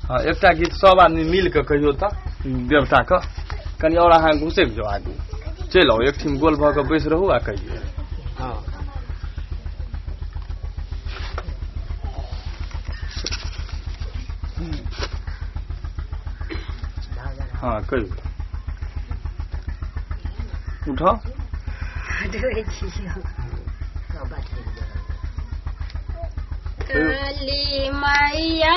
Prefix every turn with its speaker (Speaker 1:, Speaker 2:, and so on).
Speaker 1: हाँ एकटा गीत सब आदमी मिल के कहियो त देवता के कनी और अहाँ घुसे जाओ आगू चल आओ एक ठिम गोल भ के बैस रहू आ कहियो
Speaker 2: हाँ
Speaker 1: हाँ कहियो उठो
Speaker 3: काली मैया